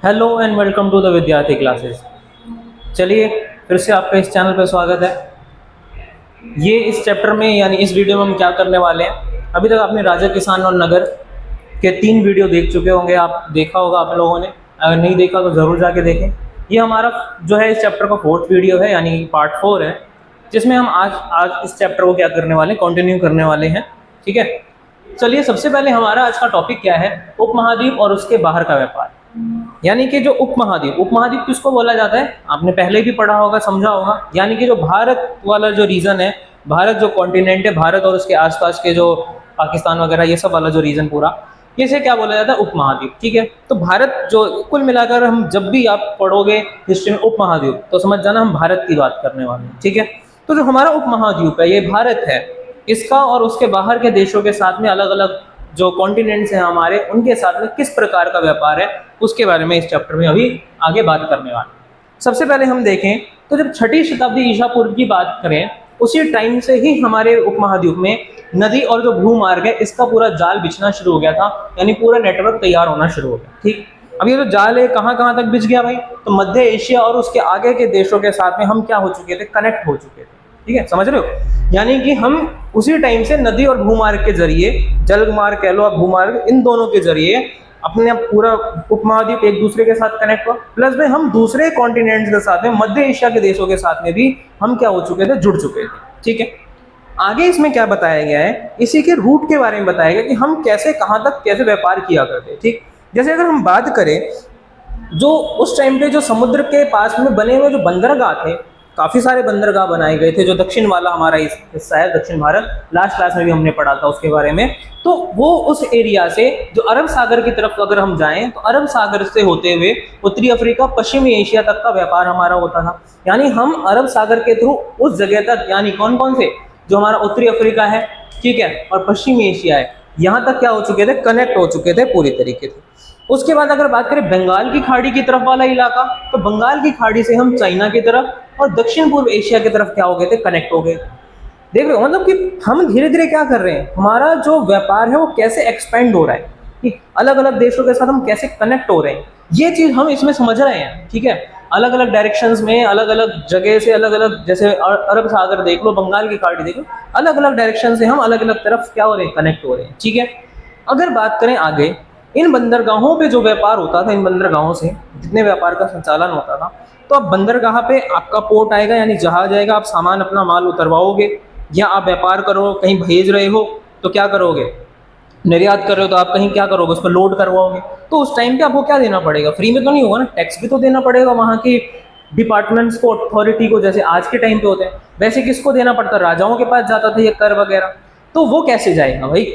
Hello and welcome to the Vidyarthi classes. चलिए, फिर से आपका इस चैनल पर स्वागत है। ये इस चैप्टर में यानी इस वीडियो में हम क्या करने वाले हैं, अभी तक आपने राजा, किसान और नगर के 3 वीडियो देख चुके होंगे, आप देखा होगा आप लोगों ने। अगर नहीं देखा तो ज़रूर जाके देखें। ये हमारा जो है इस चैप्टर का 4th वीडियो है, यानी पार्ट 4 है, जिसमें हम आज आज इस चैप्टर को क्या करने वाले हैं, कंटिन्यू करने वाले हैं। ठीक है, चलिए सबसे पहले हमारा आज का टॉपिक क्या है, उपमहाद्वीप और उसके बाहर का व्यापार। यानी कि जो उपमहाद्वीप, उपमहाद्वीप किसको बोला जाता है, आपने पहले भी पढ़ा होगा, समझा होगा। यानी कि जो भारत वाला जो रीजन है, भारत जो कॉन्टिनेंट है, भारत और उसके आसपास के जो पाकिस्तान वगैरह ये सब वाला जो रीजन पूरा, इसे क्या बोला जाता है, उपमहाद्वीप। ठीक है, तो भारत जो कुल मिलाकर हम जब भी आप पढ़ोगे हिस्ट्री में उपमहाद्वीप, तो समझ जाना हम भारत की बात करने वाले हैं। ठीक है, तो जो हमारा उपमहाद्वीप है ये भारत है, इसका और उसके बाहर के देशों के साथ में अलग अलग जो कॉन्टिनेंट्स हैं हमारे, उनके साथ में किस प्रकार का व्यापार है, उसके बारे में इस चैप्टर में अभी आगे बात करने वाले हैं। सबसे पहले हम देखें तो जब 6ठी शताब्दी ईसा पूर्व की बात करें, उसी टाइम से ही हमारे उपमहाद्वीप में नदी और जो भूमार्ग है इसका पूरा जाल बिछना शुरू हो गया था, यानी पूरा नेटवर्क तैयार होना शुरू हो गया। ठीक, अब ये जो जाल है कहाँ कहाँ तक बिछ गया भाई, तो मध्य एशिया और उसके आगे के देशों के साथ में हम क्या हो चुके थे, कनेक्ट हो चुके थे। ठीक है, समझ रहे हो, यानी कि हम उसी टाइम से नदी और भूमार्ग के जरिए, जल मार्ग कह लो आप, भूमार्ग, इन दोनों के जरिए अपने पूरा उपमहाद्वीप एक दूसरे के साथ कनेक्ट हुआ। प्लस में हम दूसरे कॉन्टिनेंट्स के साथ में, मध्य एशिया के देशों के साथ में भी हम क्या हो चुके थे, जुड़ चुके थे। ठीक है, आगे इसमें क्या बताया गया है, इसी के रूट के बारे में बताया गया कि हम कैसे, कहाँ तक, कैसे व्यापार किया करते। ठीक, जैसे अगर हम बात करें, जो उस टाइम पे जो समुद्र के पास में बने हुए जो बंदरगाह थे, काफ़ी सारे बंदरगाह बनाए गए थे। जो दक्षिण वाला हमारा हिस्सा है, दक्षिण भारत, लास्ट क्लास में भी हमने पढ़ा था उसके बारे में। तो वो उस एरिया से जो अरब सागर की तरफ अगर हम जाएं, तो अरब सागर से होते हुए उत्तरी अफ्रीका, पश्चिमी एशिया तक का व्यापार हमारा होता था। यानी हम अरब सागर के थ्रू उस जगह तक, यानी कौन कौन से, जो हमारा उत्तरी अफ्रीका है, ठीक है, और पश्चिमी एशिया है, यहाँ तक क्या हो चुके थे, कनेक्ट हो चुके थे पूरी तरीके से। उसके बाद अगर बात करें बंगाल की खाड़ी की तरफ वाला इलाका, तो बंगाल की खाड़ी से हम चाइना की तरफ और दक्षिण पूर्व एशिया की तरफ क्या हो गए थे, कनेक्ट हो गए। देख रहे हो, मतलब कि हम धीरे धीरे क्या कर रहे हैं, हमारा जो व्यापार है वो कैसे एक्सपेंड हो रहा है, कि अलग अलग देशों के साथ हम कैसे कनेक्ट हो रहे हैं, ये चीज हम इसमें समझ रहे हैं। ठीक है, अलग अलग डायरेक्शंस में, अलग अलग जगह से, अलग अलग, जैसे अरब सागर देख लो, बंगाल की खाड़ी देख लो, अलग अलग डायरेक्शन से हम अलग अलग तरफ क्या हो रहे हैं, कनेक्ट हो रहे हैं। ठीक है, अगर बात करें आगे, इन बंदरगाहों पे जो व्यापार होता था, इन बंदरगाहों से जितने व्यापार का संचालन होता था, तो अब बंदरगाह पे आपका पोर्ट आएगा, यानी जहाज आएगा, आप सामान अपना माल उतरवाओगे, या आप व्यापार करो, कहीं भेज रहे हो तो क्या करोगे, निर्यात कर रहे हो तो आप कहीं क्या करोगे, उस पर लोड करवाओगे। तो उस टाइम पे आपको क्या देना पड़ेगा, फ्री में तो नहीं होगा ना, टैक्स भी तो देना पड़ेगा वहाँ की डिपार्टमेंट्स को, अथॉरिटी को, जैसे आज के टाइम पे होते हैं। वैसे किसको देना पड़ता, राजाओं के पास जाता था ये कर वगैरह, तो वो कैसे जाएगा भाई।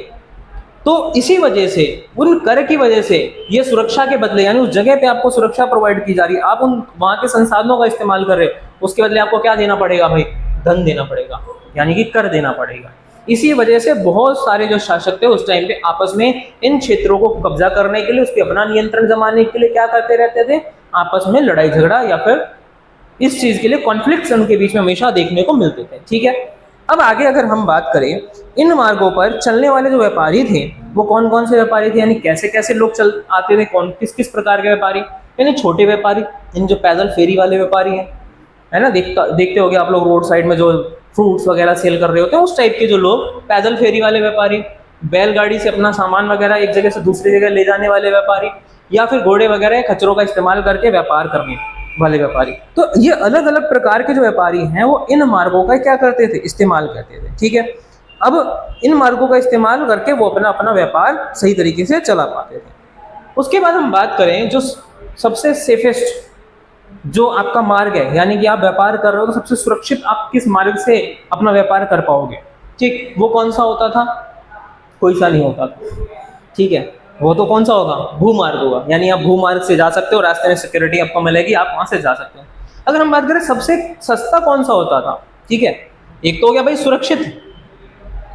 तो इसी वजह से, उन कर की वजह से, ये सुरक्षा के बदले, यानी उस जगह पे आपको सुरक्षा प्रोवाइड की जा रही है, आप उन वहाँ के संसाधनों का इस्तेमाल कर रहे हो, उसके बदले आपको क्या देना पड़ेगा भाई, धन देना पड़ेगा, यानी कि कर देना पड़ेगा। इसी वजह से बहुत सारे जो शासक थे उस टाइम पे आपस में इन क्षेत्रों को कब्जा करने के लिए, उस पर अपना नियंत्रण जमाने के लिए क्या करते रहते थे, आपस में लड़ाई झगड़ा या फिर इस चीज के लिए कॉन्फ्लिक्ट्स उनके बीच में हमेशा देखने को मिलते थे। ठीक है, अब आगे अगर हम बात करें, इन मार्गों पर चलने वाले जो व्यापारी थे वो कौन कौन से व्यापारी थे, यानी कैसे कैसे लोग चल आते थे, कौन किस किस प्रकार के व्यापारी, यानी छोटे व्यापारी, इन जो पैदल फेरी वाले व्यापारी हैं, है ना, देखते होगे आप लोग रोड साइड में जो फ्रूट्स वगैरह सेल कर रहे होते हैं, उस टाइप के जो लोग, पैदल फेरी वाले व्यापारी, बैलगाड़ी से अपना सामान वगैरह एक जगह से दूसरी जगह ले जाने वाले व्यापारी, या फिर घोड़े वगैरह खच्चरों का इस्तेमाल करके व्यापार करने वाले व्यापारी। तो ये अलग अलग प्रकार के जो व्यापारी हैं वो इन मार्गों का क्या करते थे, इस्तेमाल करते थे। ठीक है, अब इन मार्गों का इस्तेमाल करके वो अपना अपना व्यापार सही तरीके से चला पाते थे। उसके बाद हम बात करें जो सबसे सेफेस्ट जो आपका मार्ग है, यानी कि आप व्यापार कर रहे हो तो सबसे सुरक्षित आप किस मार्ग से अपना व्यापार कर पाओगे, ठीक, वो कौन सा होता था, कोई सा नहीं होता था। ठीक है, वो तो कौन सा होगा, भूमार्ग होगा, यानी आप भूमार्ग से जा सकते हो, रास्ते में सिक्योरिटी आपको मिलेगी, आप वहां से जा सकते हो। अगर हम बात करें सबसे सस्ता कौन सा होता था, ठीक है, एक तो हो गया भाई सुरक्षित,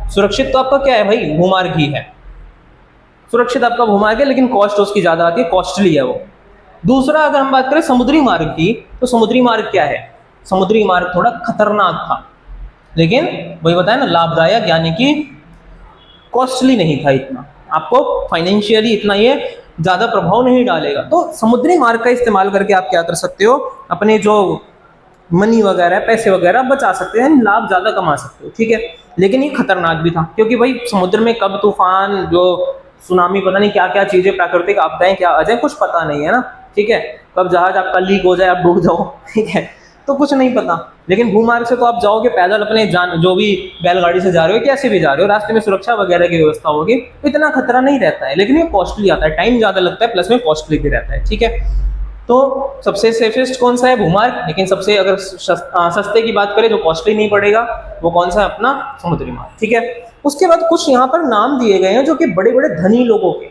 सुरक्षित तो आपका क्या है भाई, भूमार्ग ही है, सुरक्षित आपका भूमार्ग है, लेकिन कॉस्ट उसकी ज्यादा आती है, कॉस्टली है वो। दूसरा अगर हम बात करें समुद्री मार्ग की, तो समुद्री मार्ग क्या है, समुद्री मार्ग थोड़ा खतरनाक था, लेकिन वही बताया ना, लाभदायक, यानी कि कॉस्टली नहीं था इतना, आपको फाइनेंशियली इतना ये ज़्यादा प्रभाव नहीं डालेगा। तो समुद्री मार्ग का इस्तेमाल करके आप क्या कर सकते हो, अपने जो मनी वगैरह, पैसे वगैरह बचा सकते हैं, लाभ ज़्यादा कमा सकते हो, ठीक है। लेकिन ये खतरनाक भी था, क्योंकि भाई समुद्र में कब तूफान, जो सुनामी, पता नहीं क्या क्या चीज़ें, प्राकृतिक आपदाएं क्या आ जाए, कुछ पता नहीं है ना, ठीक है। कब जहाज आपका लीक हो जाए, आप डूब जाओ, ठीक है, तो कुछ नहीं पता। लेकिन भूमार्ग से तो आप जाओगे पैदल, अपने जान, जो भी बैलगाड़ी से जा रहे हो, कैसे भी जा रहे हो, रास्ते में सुरक्षा वगैरह की व्यवस्था होगी, तो इतना खतरा नहीं रहता है। लेकिन ये कॉस्टली आता है, टाइम ज़्यादा लगता है, प्लस में कॉस्टली भी रहता है, ठीक है। तो सबसे सेफेस्ट कौन सा है, भूमार्ग। लेकिन सबसे अगर सस्ते की बात करें, जो कॉस्टली नहीं पड़ेगा, वो कौन सा है, अपना समुद्री मार्ग, ठीक है। उसके बाद कुछ यहाँ पर नाम दिए गए हैं जो कि बड़े बड़े धनी लोगों के,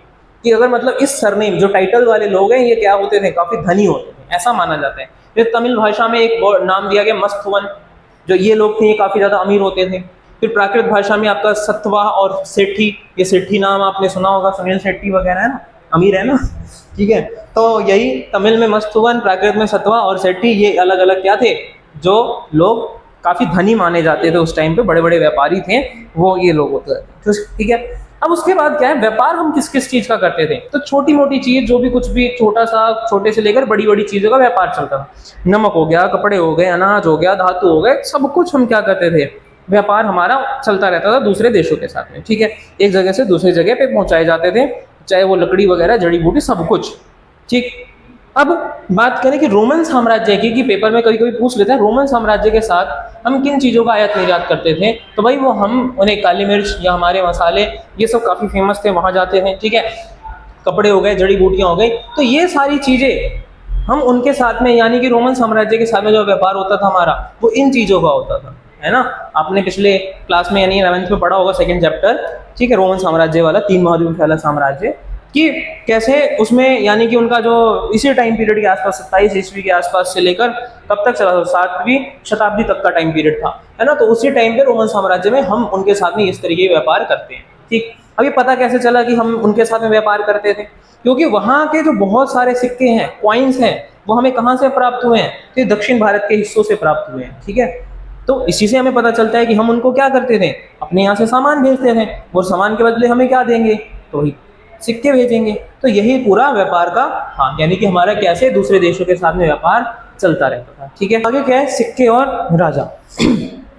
कि अगर मतलब इस सरनेम, जो टाइटल वाले लोग हैं, ये क्या होते थे, काफी धनी होते थे, ऐसा माना जाता है। फिर तमिल भाषा में एक नाम दिया गया मस्तवन, जो ये लोग थे, ये काफी ज्यादा अमीर होते थे। फिर प्राकृत भाषा में आपका सत्वा और सेठी, ये सेठी नाम आपने सुना होगा, सुनील शेट्टी वगैरह है ना, अमीर है ना, ठीक है। तो यही तमिल में मस्तवन, प्राकृत में सत्वा और सेठी, ये अलग अलग क्या थे, जो लोग काफी धनी माने जाते थे उस टाइम पे, बड़े बड़े व्यापारी थे वो, ये लोग होते थे, ठीक है। अब उसके बाद क्या है, व्यापार हम किस किस चीज का करते थे, तो छोटी मोटी चीज, जो भी कुछ भी छोटा सा, छोटे से लेकर बड़ी बड़ी चीजों का व्यापार चलता था। नमक हो गया, कपड़े हो गए, अनाज हो गया, धातु हो गए, सब कुछ हम क्या करते थे, व्यापार हमारा चलता रहता था दूसरे देशों के साथ में, ठीक है। एक जगह से दूसरी जगह पे पहुंचाए जाते थे, चाहे वो लकड़ी वगैरह, जड़ी बूटी, सब कुछ, ठीक। अब बात करें कि रोमन साम्राज्य की, कि पेपर में कभी कभी पूछ लेते हैं, रोमन साम्राज्य के साथ हम किन चीज़ों का आयात निर्यात करते थे, तो भाई वो हम उन्हें काली मिर्च या हमारे मसाले, ये सब काफ़ी फेमस थे, वहाँ जाते हैं, ठीक है। कपड़े हो गए, जड़ी बूटियाँ हो गई, तो ये सारी चीज़ें हम उनके साथ में, यानी कि रोमन साम्राज्य के साथ में जो व्यापार होता था हमारा, वो इन चीज़ों का होता था, है ना। आपने पिछले क्लास में यानी 11th में पढ़ा होगा, सेकंड चैप्टर, ठीक है, रोमन साम्राज्य वाला, 3 महाद्वीप फैला साम्राज्य, कि कैसे उसमें, यानी कि उनका जो इसी टाइम पीरियड के आसपास 27 ईस्वी के आसपास से लेकर कब तक चला, 7वीं शताब्दी तक का टाइम पीरियड था, है ना। तो उसी टाइम पे रोमन साम्राज्य में हम उनके साथ में इस तरीके के व्यापार करते हैं, ठीक। अब ये पता कैसे चला कि हम उनके साथ में व्यापार करते थे, क्योंकि वहाँ के जो बहुत सारे सिक्के हैं, कॉइन्स हैं, वो हमें कहाँ से प्राप्त हुए हैं, तो दक्षिण भारत के हिस्सों से प्राप्त हुए हैं, ठीक है। तो इसी से हमें पता चलता है कि हम उनको क्या करते थे, अपने यहाँ से सामान भेजते थे, और सामान के बदले हमें क्या देंगे, तो ही सिक्के भेजेंगे। तो यही पूरा व्यापार का, हाँ, यानी कि हमारा कैसे दूसरे देशों के साथ में व्यापार चलता रहता था, ठीक है। आगे क्या है, सिक्के और राजा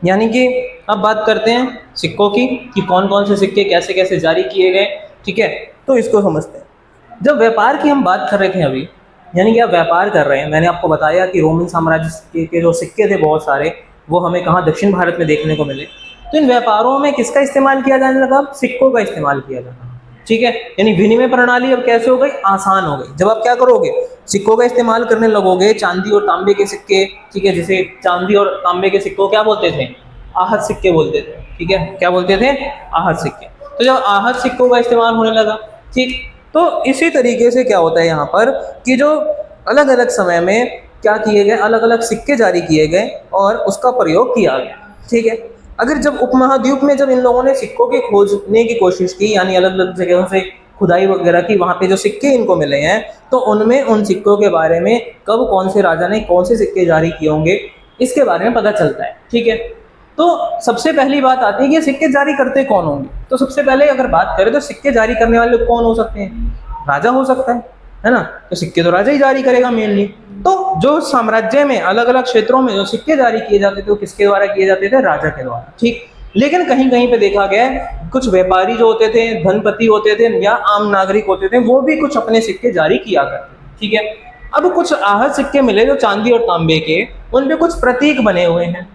यानी कि अब बात करते हैं सिक्कों की, कि कौन कौन से सिक्के कैसे कैसे जारी किए गए, ठीक है। तो इसको समझते हैं। जब व्यापार की हम बात कर रहे थे अभी, यानी कि आप व्यापार कर रहे हैं, मैंने आपको बताया कि रोमन साम्राज्य के जो सिक्के थे बहुत सारे, वो हमें कहाँ, दक्षिण भारत में देखने को मिले। तो इन व्यापारों में किसका इस्तेमाल किया जाने लगा, सिक्कों का इस्तेमाल किया जाना, ठीक है। यानी विनिमय प्रणाली अब कैसे हो गई, आसान हो गई। जब आप क्या करोगे, सिक्कों का इस्तेमाल करने लगोगे, चांदी और तांबे के सिक्के, ठीक है, जिसे चांदी और तांबे के सिक्कों क्या बोलते थे, आहत सिक्के बोलते थे, ठीक है, क्या बोलते थे, आहत सिक्के। तो जब आहत सिक्कों का इस्तेमाल होने लगा, ठीक, तो इसी तरीके से क्या होता है यहाँ पर, कि जो अलग अलग समय में क्या किए गए, अलग अलग सिक्के जारी किए गए और उसका प्रयोग किया गया, ठीक है। अगर जब उपमहाद्वीप में जब इन लोगों ने सिक्कों के खोजने की कोशिश की, यानी अलग अलग जगहों से खुदाई वगैरह की, वहाँ पे जो सिक्के इनको मिले हैं, तो उनमें उन सिक्कों के बारे में, कब कौन से राजा ने कौन से सिक्के जारी किए होंगे, इसके बारे में पता चलता है, ठीक है। तो सबसे पहली बात आती है कि सिक्के जारी करते कौन होंगे। तो सबसे पहले अगर बात करें तो सिक्के जारी करने वाले कौन हो सकते हैं, राजा हो सकता है ना। तो सिक्के तो राजा ही जारी करेगा मेनली। तो जो साम्राज्य में अलग अलग क्षेत्रों में जो सिक्के जारी किए जाते थे, वो किसके द्वारा किए जाते थे, राजा के द्वारा, ठीक। लेकिन कहीं कहीं पे देखा गया है, कुछ व्यापारी जो होते थे, धनपति होते थे या आम नागरिक होते थे, वो भी कुछ अपने सिक्के जारी किया करते थे, ठीक है। अब कुछ आहत सिक्के मिले जो चांदी और तांबे के, उन पे कुछ प्रतीक बने हुए हैं।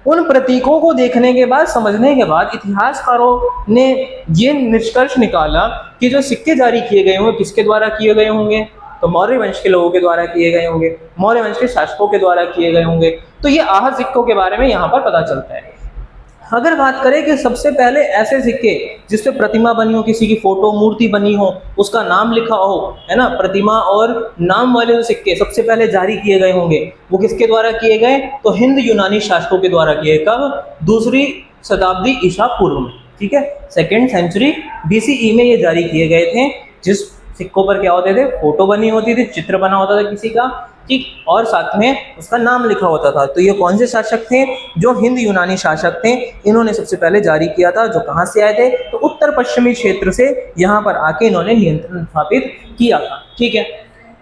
उन प्रतीकों को देखने के बाद, समझने के बाद, इतिहासकारों ने ये निष्कर्ष निकाला कि जो सिक्के जारी किए गए होंगे, किसके द्वारा किए गए होंगे, तो मौर्य वंश के लोगों के द्वारा किए गए होंगे, मौर्य वंश के शासकों के द्वारा किए गए होंगे। तो ये आहत सिक्कों के बारे में यहाँ पर पता चलता है। अगर बात करें कि सबसे पहले ऐसे सिक्के जिस पे प्रतिमा बनी हो, किसी की फोटो मूर्ति बनी हो, उसका नाम लिखा हो, है ना, प्रतिमा और नाम वाले जो सिक्के सबसे पहले जारी किए गए होंगे, वो किसके द्वारा किए गए, तो हिंद यूनानी शासकों के द्वारा किए। कब, 2री शताब्दी ईसा पूर्व में, ठीक है, 2nd सेंचुरी BCE में ये जारी किए गए थे। जिस सिक्कों पर क्या होते थे, फोटो बनी होती थी, चित्र बना होता था किसी का, ठीक, और साथ में उसका नाम लिखा होता था। तो ये कौन से शासक थे? जो हिंद यूनानी शासक थे, इन्होंने सबसे पहले जारी किया था। जो कहाँ से आए थे? तो उत्तर पश्चिमी क्षेत्र से यहाँ पर आके इन्होंने नियंत्रण स्थापित किया था। ठीक है,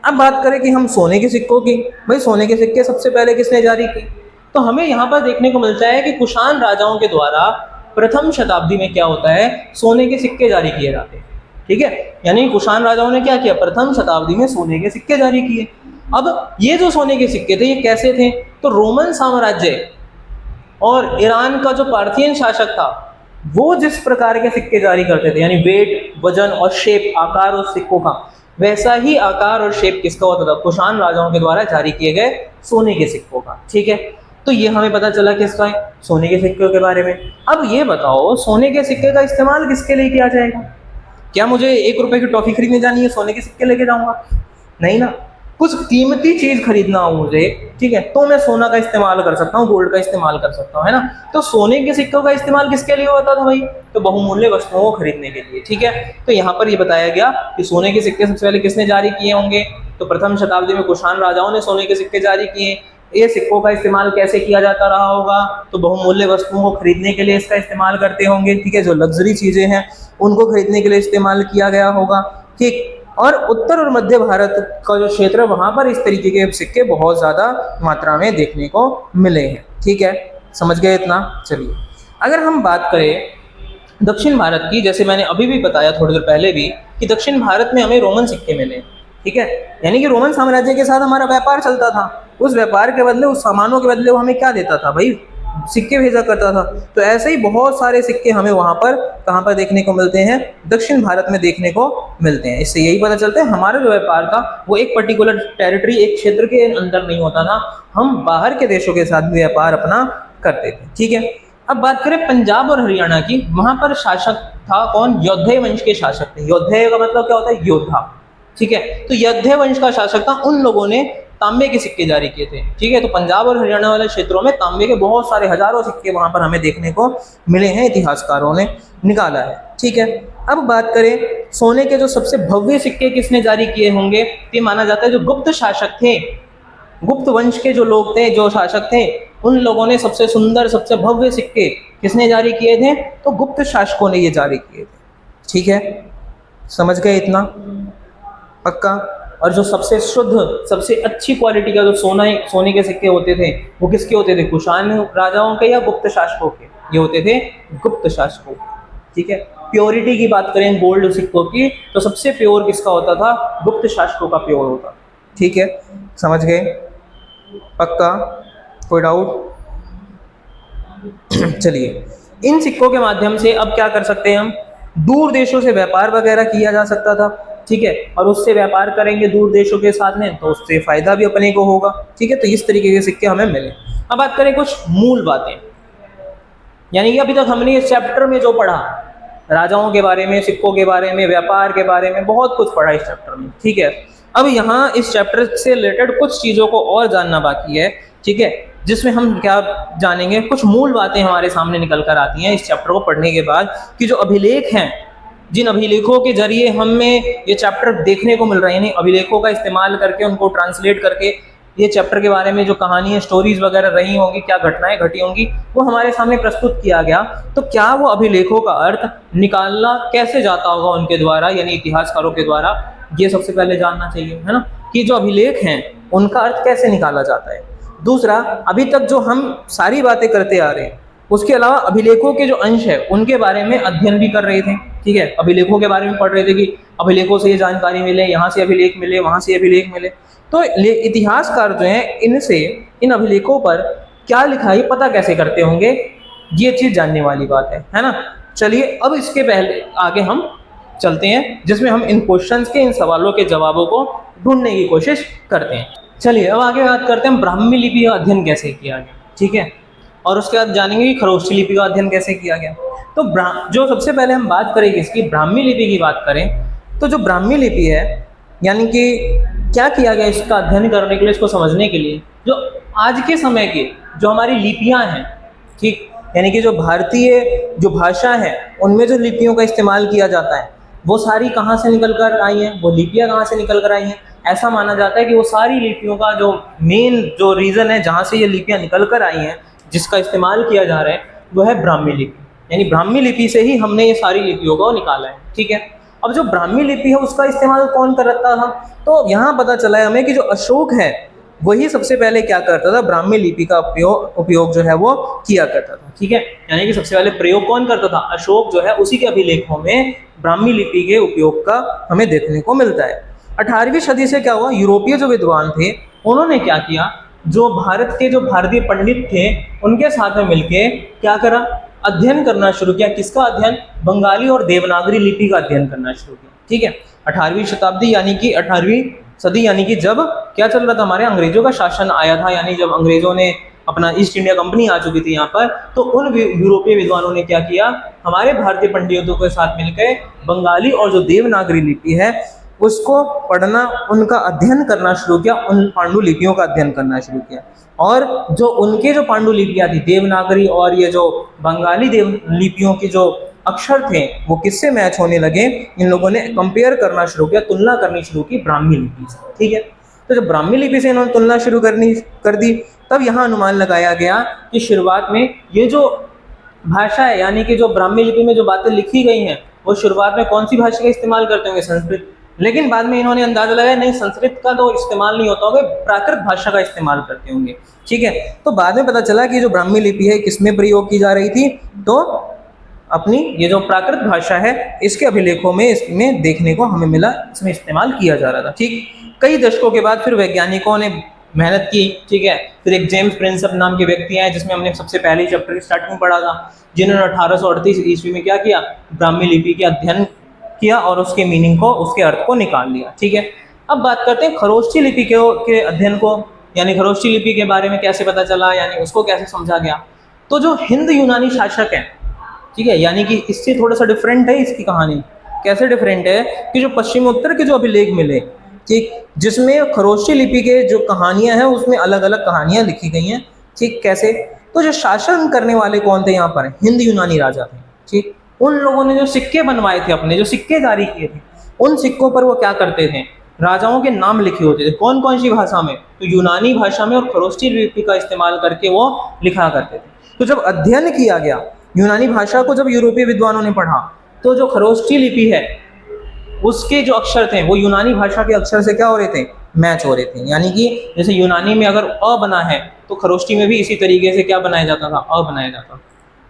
अब बात करें कि हम सोने के सिक्कों की, भाई सोने के सिक्के सबसे पहले किसने जारी किए? तो हमें यहाँ पर देखने को मिलता है कि कुषाण राजाओं के द्वारा प्रथम शताब्दी में क्या होता है, सोने के सिक्के जारी किए जाते हैं। ठीक है, यानी कुषाण राजाओं ने क्या किया, प्रथम शताब्दी में सोने के सिक्के जारी किए। अब ये जो सोने के सिक्के थे ये कैसे थे? तो रोमन साम्राज्य और ईरान का जो पार्थियन शासक था वो जिस प्रकार के सिक्के जारी करते थे, यानी वेट, वजन और शेप, आकार उस सिक्कों का, वैसा ही आकार और शेप किसका होता था? कुषाण राजाओं के द्वारा जारी किए गए सोने के सिक्कों का। ठीक है, तो ये हमें पता चला किसका है, सोने के सिक्कों के बारे में। अब ये बताओ, सोने के सिक्के का इस्तेमाल किसके लिए किया जाएगा? क्या मुझे 1 रुपए की टॉफी खरीदने जानी है, सोने के सिक्के लेके जाऊंगा? नहीं ना, कुछ कीमती चीज खरीदना हो मुझे, ठीक है, तो मैं सोना का इस्तेमाल कर सकता हूँ, गोल्ड का इस्तेमाल कर सकता हूँ, है ना। तो सोने के सिक्कों का इस्तेमाल किसके लिए होता था भाई? तो बहुमूल्य वस्तुओं को खरीदने के लिए। ठीक है, तो यहाँ पर ये बताया गया कि सोने के सिक्के सबसे पहले किसने जारी किए होंगे? तो प्रथम शताब्दी में कुषाण राजाओं ने सोने के सिक्के जारी किए। ये सिक्कों का इस्तेमाल कैसे किया जाता रहा होगा? तो बहुमूल्य वस्तुओं को खरीदने के लिए इसका इस्तेमाल करते होंगे। ठीक है, जो लग्जरी चीजें हैं उनको खरीदने के लिए इस्तेमाल किया गया होगा। ठीक, और उत्तर और मध्य भारत का जो क्षेत्र है वहां पर इस तरीके के सिक्के बहुत ज्यादा मात्रा में देखने को मिले हैं। ठीक है, समझ गए इतना? चलिए, अगर हम बात करें दक्षिण भारत की, जैसे मैंने अभी भी बताया थोड़ी देर पहले भी कि दक्षिण भारत में हमें रोमन सिक्के मिले। ठीक है, यानी कि रोमन साम्राज्य के साथ हमारा व्यापार चलता था, उस व्यापार के बदले, उस सामानों के बदले वो हमें क्या देता था भाई? सिक्के भेजा करता था। तो ऐसे ही बहुत सारे सिक्के हमें वहां पर कहां पर देखने को मिलते हैं? दक्षिण भारत में देखने को मिलते हैं। इससे यही पता चलता है हमारा जो व्यापार था वो एक पर्टिकुलर टेरिटरी, एक क्षेत्र के अंदर नहीं होता था, हम बाहर के देशों के साथ भी व्यापार अपना करते थे। ठीक है, अब बात करें पंजाब और हरियाणा की, वहां पर शासक था कौन? योद्धे वंश के शासक थे। योद्धे का मतलब क्या होता है? योद्धा। ठीक है, तो योद्धे वंश का शासक था, उन लोगों ने तांबे के सिक्के जारी किए थे। ठीक है, तो पंजाब और हरियाणा वाले क्षेत्रों में तांबे के बहुत सारे हजारों सिक्के वहां पर हमें देखने को मिले हैं, इतिहासकारों ने निकाला है। ठीक है, अब बात करें सोने के जो सबसे भव्य सिक्के किसने जारी किए होंगे? ये माना जाता है जो गुप्त शासक थे, गुप्त वंश के जो लोग थे, जो शासक थे, उन लोगों ने सबसे सुंदर, सबसे भव्य सिक्के किसने जारी किए थे? तो गुप्त शासकों ने ये जारी किए थे। ठीक है, समझ गए इतना? पक्का? और जो सबसे शुद्ध, सबसे अच्छी क्वालिटी का जो सोने के सिक्के होते थे वो किसके होते थे? कुषाण राजाओं के या गुप्त शासकों के? ये होते थे गुप्त शासकों। ठीक है, प्योरिटी की बात करें गोल्ड सिक्कों की, तो सबसे प्योर किसका होता था? गुप्त शासकों का प्योर होता। ठीक है, समझ गए? पक्का? कोई डाउट? चलिए, इन सिक्कों के माध्यम से अब क्या कर सकते हैं हम? दूर देशों से व्यापार वगैरह किया जा सकता था। ठीक है, और उससे व्यापार करेंगे दूर देशों के साथ में तो उससे फायदा भी अपने को होगा। ठीक है, तो इस तरीके के सिक्के हमें मिले। अब बात करें कुछ मूल बातें, यानी कि अभी तक हमने इस चैप्टर में जो पढ़ा, राजाओं के बारे में, सिक्कों के बारे में, व्यापार के बारे में, बहुत कुछ पढ़ा इस चैप्टर में। ठीक है, अब यहाँ इस चैप्टर से रिलेटेड कुछ चीज़ों को और जानना बाकी है। ठीक है, जिसमें हम क्या जानेंगे, कुछ मूल बातें हमारे सामने निकल कर आती हैं इस चैप्टर को पढ़ने के बाद, कि जो अभिलेख हैं, जिन अभिलेखों के जरिए हमें ये चैप्टर देखने को मिल रहे हैं, अभिलेखों का इस्तेमाल करके, उनको ट्रांसलेट करके ये चैप्टर के बारे में जो कहानियाँ, स्टोरीज वगैरह रही होंगी, क्या घटनाएं घटी होंगी, वो हमारे सामने प्रस्तुत किया गया। तो क्या वो अभिलेखों का अर्थ निकालना कैसे जाता होगा उनके द्वारा, यानी इतिहासकारों के द्वारा, ये सबसे पहले जानना चाहिए, है ना, कि जो अभिलेख हैं उनका अर्थ कैसे निकाला जाता है। दूसरा, अभी तक जो हम सारी बातें करते आ रहे हैं, उसके अलावा अभिलेखों के जो अंश है उनके बारे में अध्ययन भी कर रहे थे। ठीक है, अभिलेखों के बारे में पढ़ रहे थे कि अभिलेखों से ये जानकारी मिले, यहाँ से अभिलेख मिले, वहाँ से अभिलेख मिले। तो इतिहासकार जो हैं, इनसे, इन अभिलेखों पर क्या लिखा है पता कैसे करते होंगे, ये चीज़ जानने वाली बात है ना। चलिए, अब इसके पहले आगे हम चलते हैं, जिसमें हम इन क्वेश्चंस के, इन सवालों के जवाबों को ढूंढने की कोशिश करते हैं। चलिए, अब आगे बात करते हैं ब्राह्मी लिपि का अध्ययन कैसे किया गया। ठीक है, और उसके बाद जानेंगे कि खरोष्ठी लिपि का अध्ययन कैसे किया गया। तो जो सबसे पहले हम बात करेंगे इसकी, ब्राह्मी लिपि की बात करें, तो जो ब्राह्मी लिपि है, यानी कि क्या किया गया इसका अध्ययन करने के लिए, इसको समझने के लिए, जो आज के समय की जो हमारी लिपियां हैं, ठीक, यानी कि जो भारतीय जो भाषा है उनमें जो लिपियों का इस्तेमाल किया जाता है, वो सारी कहाँ से निकल कर आई हैं, वो लिपियाँ कहाँ से निकल कर आई हैं, ऐसा माना जाता है कि वो सारी लिपियों का जो मेन जो रीज़न है जहाँ से ये लिपियाँ निकल कर आई हैं, जिसका इस्तेमाल किया जा रहा है, वो है ब्राह्मी लिपि। यानी ब्राह्मी लिपि से ही हमने ये सारी लिपियों को निकाला है, ठीक है। अब जो ब्राह्मी लिपि है उसका इस्तेमाल कौन करता था, तो यहाँ पता चला है हमें कि जो अशोक है वही सबसे पहले क्या करता था, ब्राह्मी लिपि का उपयोग जो है वो किया करता था, ठीक है। यानी कि सबसे पहले प्रयोग कौन करता था, अशोक जो है उसी के अभिलेखों में ब्राह्मी लिपि के उपयोग का हमें देखने को मिलता है। 18वीं सदी से क्या हुआ, यूरोपीय जो विद्वान थे उन्होंने क्या किया, जो भारत के जो भारतीय पंडित थे उनके साथ में मिलके क्या करा, अध्ययन करना शुरू किया। किसका अध्ययन, बंगाली और देवनागरी लिपि का अध्ययन करना शुरू किया, ठीक है। 18वीं शताब्दी यानी कि 18वीं सदी यानी कि जब क्या चल रहा था, हमारे अंग्रेजों का शासन आया था, यानी जब अंग्रेजों ने अपना ईस्ट इंडिया कंपनी आ चुकी थी यहाँ पर, तो उन यूरोपीय विद्वानों ने क्या किया, हमारे भारतीय पंडितों के साथ मिलकर बंगाली और जो देवनागरी लिपि है उसको पढ़ना, उनका अध्ययन करना शुरू किया, उन पांडुलिपियों का अध्ययन करना शुरू किया। और जो उनके जो पांडुलिपियाँ थी देवनागरी और ये जो बंगाली लिपियों की जो अक्षर थे वो किससे मैच होने लगे, इन लोगों ने कंपेयर करना शुरू किया, तुलना करनी शुरू की ब्राह्मी लिपि से, ठीक है। तो जब ब्राह्मी लिपि से इन्होंने तुलना शुरू कर दी, तब यहाँ अनुमान लगाया गया कि शुरुआत में ये जो भाषा है, यानी कि जो ब्राह्मी लिपि में जो बातें लिखी गई हैं वो शुरुआत में कौन सी भाषा का इस्तेमाल करते होंगे, संस्कृत। लेकिन बाद में इन्होंने अंदाजा लगाया नहीं, संस्कृत का तो इस्तेमाल नहीं होता होगा, प्राकृत भाषा का इस्तेमाल करते होंगे, ठीक है। तो बाद में पता चला कि जो ब्राह्मी लिपि है किसमें प्रयोग की जा रही थी, तो अपनी ये जो प्राकृत भाषा है इसके अभिलेखों में इसमें देखने को हमें मिला, इसमें इस्तेमाल किया जा रहा था, ठीक। कई दशकों के बाद फिर वैज्ञानिकों ने मेहनत की, ठीक है। फिर एक जेम्स प्रिंसप नाम के व्यक्ति आए, जिसमें हमने सबसे पहले चैप्टर की स्टार्टिंग में पढ़ा था, जिन्होंने 1838 ईस्वी में क्या किया, ब्राह्मी लिपि के अध्ययन किया और उसके मीनिंग को, उसके अर्थ को निकाल लिया, ठीक है। अब बात करते हैं खरोष्ठी लिपि के अध्ययन को, यानी खरोष्ठी लिपि के बारे में कैसे पता चला, यानी उसको कैसे समझा गया। तो जो हिंद यूनानी शासक है, ठीक है, यानी कि इससे थोड़ा सा डिफरेंट है इसकी कहानी। कैसे डिफरेंट है कि जो पश्चिम उत्तर के जो अभिलेख मिले, ठीक, जिसमें खरोष्ठी लिपि के जो कहानियां हैं उसमें अलग अलग कहानियां लिखी गई हैं, ठीक। कैसे, तो जो शासन करने वाले कौन थे यहाँ पर, हिंद यूनानी राजा थे, ठीक। उन लोगों ने जो सिक्के बनवाए थे, अपने जो सिक्के जारी किए थे, उन सिक्कों पर वो क्या करते थे, राजाओं के नाम लिखे होते थे। कौन कौन सी भाषा में, तो यूनानी भाषा में और खरोष्ठी लिपि का इस्तेमाल करके वो लिखा करते थे। तो जब अध्ययन किया गया यूनानी भाषा को, जब यूरोपीय विद्वानों ने पढ़ा, तो जो खरोष्ठी लिपि है उसके जो अक्षर थे वो यूनानी भाषा के अक्षर से क्या हो रहे थे, मैच हो रहे थे। यानी कि जैसे यूनानी में अगर अ बना है तो खरोष्ठी में भी इसी तरीके से क्या बनाया जाता था, अ बनाया जाता था।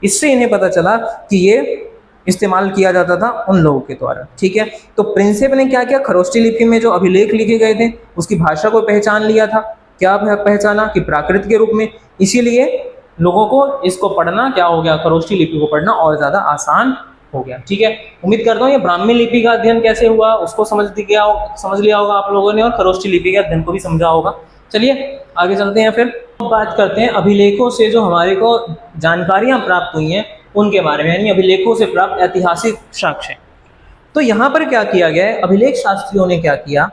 इससे इन्हें पता चला कि ये इस्तेमाल किया जाता था उन लोगों के द्वारा, ठीक है। तो प्रिंसिप ने क्या किया, खरोष्ठी लिपि में जो अभिलेख लिखे गए थे उसकी भाषा को पहचान लिया था। क्या पहचाना कि प्राकृत के रूप में, इसीलिए लोगों को इसको पढ़ना क्या हो गया, खरोष्ठी लिपि को पढ़ना और ज़्यादा आसान हो गया, ठीक है। उम्मीद करता हूँ ये ब्राह्मी लिपि का अध्ययन कैसे हुआ उसको समझ लिया होगा आप लोगों ने, और खरोष्ठी लिपि के अध्ययन को भी समझा होगा। चलिए आगे चलते हैं, फिर बात करते हैं अभिलेखों से जो हमारे को जानकारियाँ प्राप्त हुई हैं उनके बारे में, यानी अभिलेखों से प्राप्त ऐतिहासिक साक्ष्य। तो यहाँ पर क्या किया गया है, अभिलेख शास्त्रियों ने क्या किया,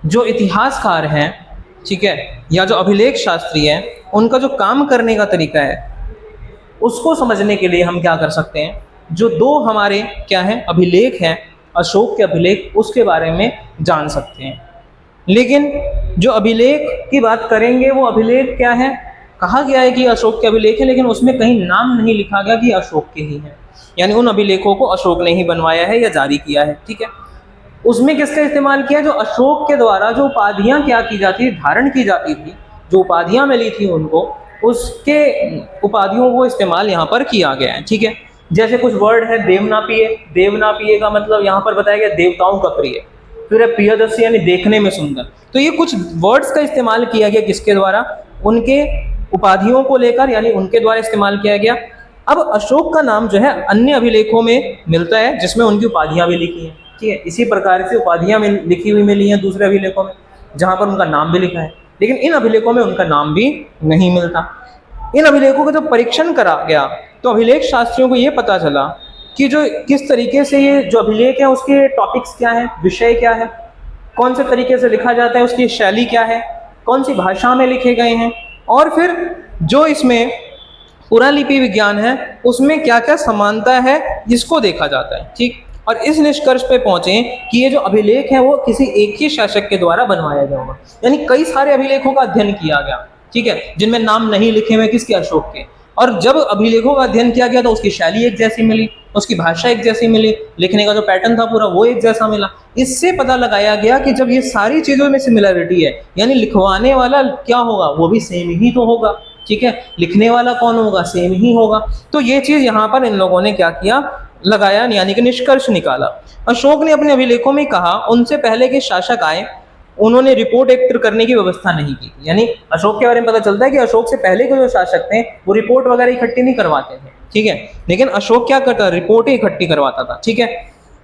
जो इतिहासकार हैं, ठीक है, या जो अभिलेख शास्त्री हैं, उनका जो काम करने का तरीका है उसको समझने के लिए हम क्या कर सकते हैं, जो दो हमारे क्या है अभिलेख हैं, अशोक के अभिलेख, उसके बारे में जान सकते हैं। लेकिन जो अभिलेख की बात करेंगे वो अभिलेख क्या है, कहा गया है कि अशोक के अभिलेख है, लेकिन उसमें कहीं नाम नहीं लिखा गया कि अशोक के ही हैं, यानी उन अभिलेखों को अशोक ने ही बनवाया है या जारी किया है, ठीक है। उसमें किसका इस्तेमाल किया, जो अशोक के द्वारा जो उपाधियां क्या की जाती, धारण की जाती थी, जो उपाधियां मिली थी उनको, उसके उपाधियों को इस्तेमाल यहाँ पर किया गया है, ठीक है। जैसे कुछ वर्ड है, देवनापिय, देवनापिय का मतलब यहाँ पर बताया गया देवताओं का प्रिय, फिर है प्रियदर्शी यानी देखने में सुंदर। तो ये कुछ वर्ड्स का इस्तेमाल किया गया किसके द्वारा, उनके उपाधियों को लेकर, यानी उनके द्वारा इस्तेमाल किया गया। अब अशोक का नाम जो है अन्य अभिलेखों में मिलता है जिसमें उनकी उपाधियां भी लिखी हैं, ठीक है। इसी प्रकार से उपाधियां लिखी हुई मिली हैं दूसरे अभिलेखों में जहां पर उनका नाम भी लिखा है, लेकिन इन अभिलेखों में उनका नाम भी नहीं मिलता। इन अभिलेखों का जब परीक्षण करा गया तो अभिलेख शास्त्रियों को ये पता चला कि जो किस तरीके से ये जो अभिलेख है उसके टॉपिक्स क्या है, विषय क्या है, कौन से तरीके से लिखा जाता है, उसकी शैली क्या है, कौन सी भाषा में लिखे गए हैं, और फिर जो इसमें पुरालिपि विज्ञान है उसमें क्या क्या समानता है इसको देखा जाता है, ठीक। और इस निष्कर्ष पे पहुंचे कि ये जो अभिलेख है वो किसी एक ही शासक के द्वारा बनवाया गया होगा। यानी कई सारे अभिलेखों का अध्ययन किया गया, ठीक है, जिनमें नाम नहीं लिखे हुए किसके, अशोक के। और जब अभिलेखों का अध्ययन किया गया तो उसकी शैली एक जैसी मिली, उसकी भाषा एक जैसी मिली, लिखने का जो पैटर्न था पूरा वो एक जैसा मिला। इससे पता लगाया गया कि जब ये सारी चीजों में सिमिलरिटी है, यानी लिखवाने वाला क्या होगा, वो भी सेम ही तो होगा, ठीक है, लिखने वाला कौन होगा, सेम ही होगा। तो ये चीज यहाँ पर इन लोगों ने क्या किया, लगाया, यानी कि निष्कर्ष निकाला। अशोक ने अपने अभिलेखों में कहा उनसे पहले के शासक आए, उन्होंने रिपोर्ट एकत्र करने की व्यवस्था नहीं की। यानी अशोक के बारे में पता चलता है कि अशोक से पहले के जो शासक थे वो रिपोर्ट वगैरह इकट्ठी नहीं करवाते थे, ठीक है, लेकिन अशोक क्या करता, रिपोर्ट इकट्ठी करवाता था, ठीक है।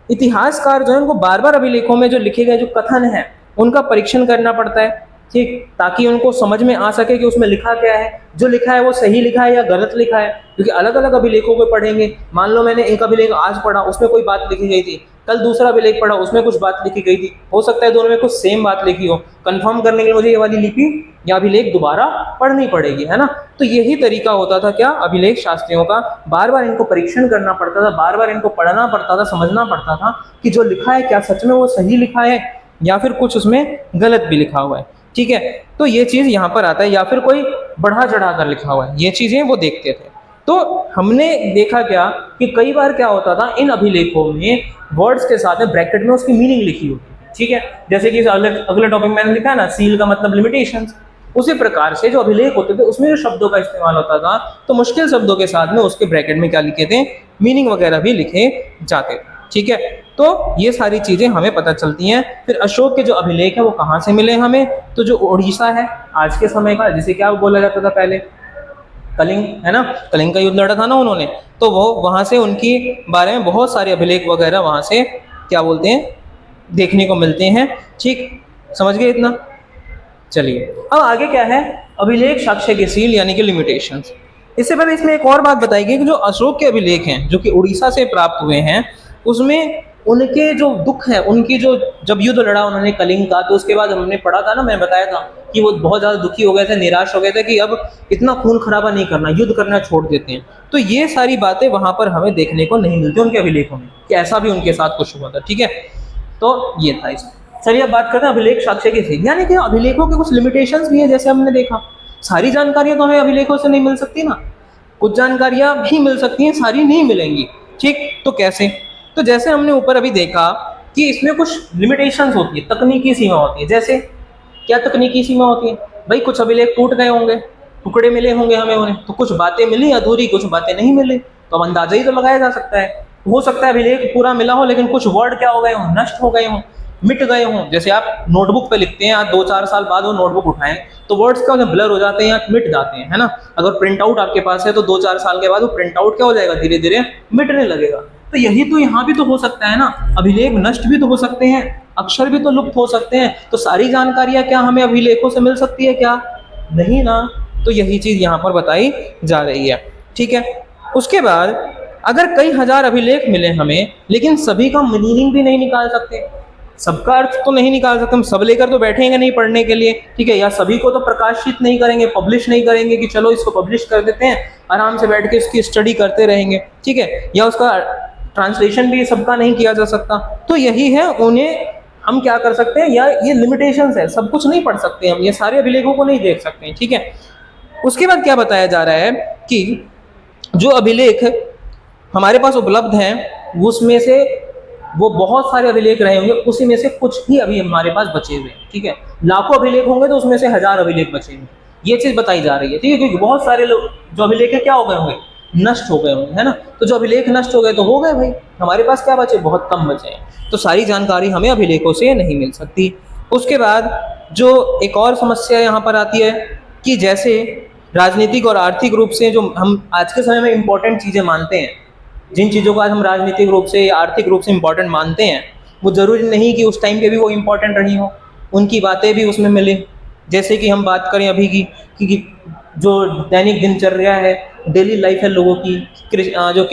इतिहासकार जो है उनको बार बार अभिलेखों में जो लिखे गए जो कथन है उनका परीक्षण करना पड़ता है, ठीक, ताकि उनको समझ में आ सके कि उसमें लिखा क्या है, जो लिखा है वो सही लिखा है या गलत लिखा है। क्योंकि अलग अलग अभिलेखों को पढ़ेंगे, मान लो मैंने एक अभिलेख आज पढ़ा उसमें कोई बात लिखी गई थी, कल दूसरा अभिलेख पढ़ा उसमें कुछ बात लिखी गई थी, हो सकता है दोनों में कुछ सेम बात लिखी हो। कंफर्म करने के लिए मुझे ये वाली लिपि या अभिलेख दोबारा पढ़नी पड़ेगी, है ना। तो यही तरीका होता था क्या, अभिलेख शास्त्रियों का, बार बार इनको परीक्षण करना पड़ता था, बार बार इनको पढ़ना पड़ता था, समझना पड़ता था कि जो लिखा है क्या सच में वो सही लिखा है या फिर कुछ उसमें गलत भी लिखा हुआ है, ठीक है। तो ये चीज यहाँ पर आता है, या फिर कोई बढ़ा चढ़ा कर लिखा हुआ है, ये चीजें वो देखते थे। तो हमने देखा क्या कि कई बार क्या होता था, इन अभिलेखों में वर्ड्स के साथ में ब्रैकेट में उसकी मीनिंग लिखी होती है, ठीक है। जैसे कि अगले टॉपिक में मैंने लिखा है ना, सील का मतलब लिमिटेशंस। उसी प्रकार से जो अभिलेख होते थे उसमें जो शब्दों का इस्तेमाल होता था, तो मुश्किल शब्दों के साथ में उसके ब्रैकेट में क्या लिखे थे, मीनिंग वगैरह भी लिखे जाते थे, ठीक है। तो ये सारी चीजें हमें पता चलती हैं। फिर अशोक के जो अभिलेख है वो कहाँ से मिले हमें, तो जो उड़ीसा है आज के समय का, जिसे क्या बोला जाता था पहले, कलिंग, है ना, कलिंग का युद्ध लड़ा था ना उन्होंने, तो वो वहां से उनकी बारे में बहुत सारे अभिलेख वगैरह वहां से क्या बोलते हैं, देखने को मिलते हैं, ठीक, समझ गए इतना। चलिए अब आगे क्या है, अभिलेख साक्ष्य की सील यानी कि लिमिटेशंस। इससे पहले इसमें एक और बात बताई गई कि जो अशोक के अभिलेख हैं जो कि उड़ीसा से प्राप्त हुए हैं, उसमें उनके जो दुख है, उनकी जो जब युद्ध लड़ा उन्होंने कलिंग का, तो उसके बाद हमने पढ़ा था ना, मैंने बताया था कि वो बहुत ज़्यादा दुखी हो गए थे, निराश हो गए थे कि अब इतना खून खराबा नहीं करना, युद्ध करना छोड़ देते हैं। तो ये सारी बातें वहाँ पर हमें देखने को नहीं मिलती उनके अभिलेखों में कि ऐसा भी उनके साथ कुछ हुआ था, ठीक है। तो ये था इसमें। चलिए अब बात करते हैं अभिलेख साक्ष्य की सील, यानी कि अभिलेखों के कुछ लिमिटेशंस भी है। जैसे हमने देखा सारी जानकारियां तो हमें अभिलेखों से नहीं मिल सकती ना, कुछ जानकारियां भी मिल सकती हैं, सारी नहीं मिलेंगी, ठीक। तो कैसे, तो जैसे हमने ऊपर अभी देखा कि इसमें कुछ लिमिटेशंस होती है, तकनीकी सीमा होती है। जैसे क्या तकनीकी सीमा होती है भाई, कुछ अभिलेख टूट गए होंगे, टुकड़े मिले होंगे हमें उन्हें, तो कुछ बातें मिली अधूरी, कुछ बातें नहीं मिली, तो अब अंदाजा ही तो लगाया जा सकता है। हो सकता है अभिलेख पूरा मिला हो लेकिन कुछ वर्ड क्या हो गए हों, नष्ट हो गए हों, मिट गए हों। जैसे आप नोटबुक पे लिखते हैं, आज 2-4 साल बाद वो नोटबुक उठाएं तो वर्ड्स क्या होते हैं, ब्लर हो जाते हैं या मिट जाते हैं, है ना। अगर प्रिंट आउट आपके पास है तो 2-4 साल के बाद वो प्रिंट आउट क्या हो जाएगा, धीरे धीरे मिटने लगेगा। तो यही तो यहाँ भी तो हो सकता है ना, अभिलेख नष्ट भी तो हो सकते हैं, अक्षर भी तो लुप्त हो सकते हैं। तो सारी जानकारियां क्या हमें अभिलेखों से मिल सकती है क्या, नहीं ना। तो यही चीज यहाँ पर बताई जा रही है, ठीक है। उसके बाद अगर कई हजार अभिलेख मिले हमें लेकिन सभी का मीनिंग भी नहीं निकाल सकते, सबका अर्थ तो नहीं निकाल सकते, हम सब लेकर तो बैठेंगे नहीं पढ़ने के लिए, ठीक है, या सभी को तो प्रकाशित नहीं करेंगे, पब्लिश नहीं करेंगे कि चलो इसको पब्लिश कर देते हैं, आराम से बैठ के इसकी स्टडी करते रहेंगे, ठीक है, या उसका ट्रांसलेशन भी सबका नहीं किया जा सकता। तो यही है, उन्हें हम क्या कर सकते हैं, या ये लिमिटेशंस है, सब कुछ नहीं पढ़ सकते हम, ये सारे अभिलेखों को नहीं देख सकते, ठीक है। उसके बाद क्या बताया जा रहा है कि जो अभिलेख हमारे पास उपलब्ध हैं उसमें से वो बहुत सारे अभिलेख रहे होंगे, उसी में से कुछ ही अभी हमारे पास बचे हुए हैं, ठीक है। लाखों अभिलेख होंगे तो उसमें से 1000 अभिलेख बचे हुए, ये चीज बताई जा रही है, ठीक है, क्योंकि बहुत सारे लोग जो अभिलेख है क्या हो गए होंगे, नष्ट हो गए होंगे, है ना। तो जो अभिलेख नष्ट हो गए तो हो गए भाई, हमारे पास क्या बचे, बहुत कम बचे हैं। तो सारी जानकारी हमें अभिलेखों से नहीं मिल सकती। उसके बाद जो एक और समस्या यहाँ पर आती है कि जैसे राजनीतिक और आर्थिक रूप से जो हम आज के समय में इम्पोर्टेंट चीज़ें मानते हैं, जिन चीज़ों को आज हम राजनीतिक रूप से या आर्थिक रूप से इम्पोर्टेंट मानते हैं, वो ज़रूरी नहीं कि उस टाइम पे भी वो इम्पोर्टेंट रही हो, उनकी बातें भी उसमें मिले। जैसे कि हम बात करें अभी की कि जो दैनिक दिनचर्या है, डेली लाइफ है लोगों की, जो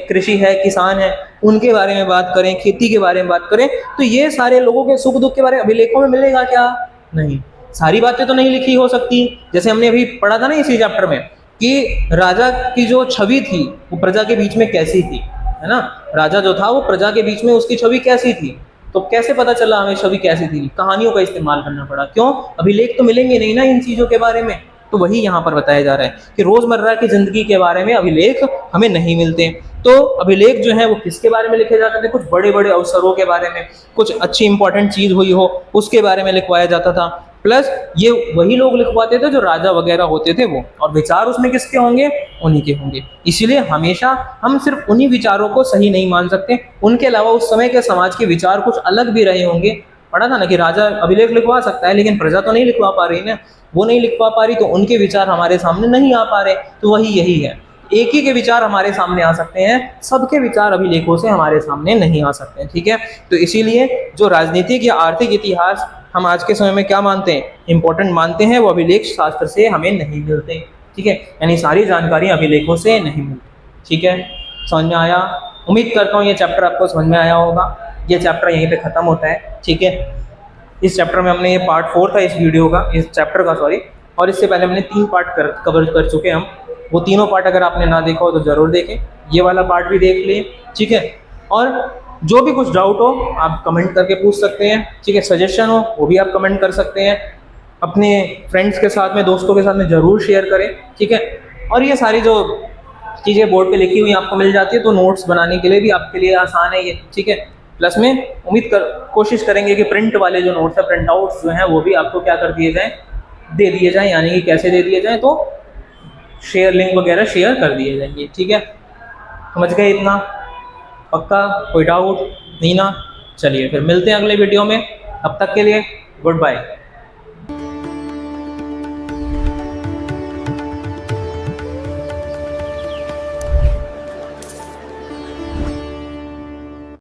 कृषि है, किसान है, उनके बारे में बात करें, खेती के बारे में बात करें, तो ये सारे लोगों के सुख दुख के बारे में अभिलेखों में मिलेगा क्या, नहीं। सारी बातें तो नहीं लिखी हो सकती। जैसे हमने अभी पढ़ा था ना इसी चैप्टर में कि राजा की जो छवि थी वो प्रजा के बीच में कैसी थी, है ना। राजा जो था वो प्रजा के बीच में उसकी छवि कैसी थी, तो कैसे पता चला हमें छवि कैसी थी? कहानियों का इस्तेमाल करना पड़ा। क्यों? अभिलेख तो मिलेंगे नहीं ना इन चीज़ों के बारे में, तो वही यहाँ पर बताया जा रहा है कि रोज़मर्रा की ज़िंदगी के बारे में अभिलेख हमें नहीं मिलते। तो अभिलेख जो है वो किसके बारे में लिखे जाते थे? कुछ बड़े बड़े अवसरों के बारे में, कुछ अच्छी इंपॉर्टेंट चीज़ हुई हो उसके बारे में लिखवाया जाता था। प्लस ये वही लोग लिखवाते थे जो राजा वगैरह होते थे वो, और विचार उसमें किसके होंगे? उन्हीं के होंगे। इसीलिए हमेशा हम सिर्फ उन्हीं विचारों को सही नहीं मान सकते, उनके अलावा उस समय के समाज के विचार कुछ अलग भी रहे होंगे। पढ़ा था ना कि राजा अभिलेख लिखवा सकता है लेकिन प्रजा तो नहीं लिखवा पा रही ना, वो नहीं लिखवा पा रही तो उनके विचार हमारे सामने नहीं आ पा रहे। तो वही यही है, एक ही के विचार हमारे सामने आ सकते हैं, सबके विचार अभिलेखों से हमारे सामने नहीं आ सकते हैं। ठीक है, तो इसीलिए जो राजनीतिक या आर्थिक इतिहास हम आज के समय में क्या मानते हैं, इंपॉर्टेंट मानते हैं, वो अभिलेख शास्त्र से हमें नहीं मिलते। ठीक है, यानी सारी जानकारी अभिलेखों से नहीं मिलती। ठीक है, समझ में आया? उम्मीद करता हूँ ये चैप्टर आपको समझ में आया होगा। ये चैप्टर यहीं पे खत्म होता है। ठीक है, इस चैप्टर में हमने, ये पार्ट 4 था इस वीडियो का, इस चैप्टर का सॉरी, और इससे पहले हमने 3 पार्ट कवर कर चुके हैं हम। वो तीनों पार्ट अगर आपने ना देखा हो तो ज़रूर देखें, ये वाला पार्ट भी देख लिए। ठीक है, और जो भी कुछ डाउट हो आप कमेंट करके पूछ सकते हैं। ठीक है, सजेशन हो वो भी आप कमेंट कर सकते हैं। अपने फ्रेंड्स के साथ में, दोस्तों के साथ में ज़रूर शेयर करें। ठीक है, और ये सारी जो चीज़ें बोर्ड पे लिखी हुई आपको मिल जाती है तो नोट्स बनाने के लिए भी आपके लिए आसान है ये। ठीक है, प्लस में कोशिश करेंगे कि प्रिंट वाले जो नोट्स है, प्रिंट आउट्स जो हैं वो भी आपको क्या कर दिए जाएँ, दे दिए जाएँ। यानी कि कैसे दे दिए जाएँ, तो शेयर लिंक वगैरह शेयर कर दिए जाएंगे। ठीक है, समझ गए इतना? पक्का? कोई डाउट नहीं ना? चलिए फिर मिलते हैं अगले वीडियो में, तब तक के लिए गुड बाय।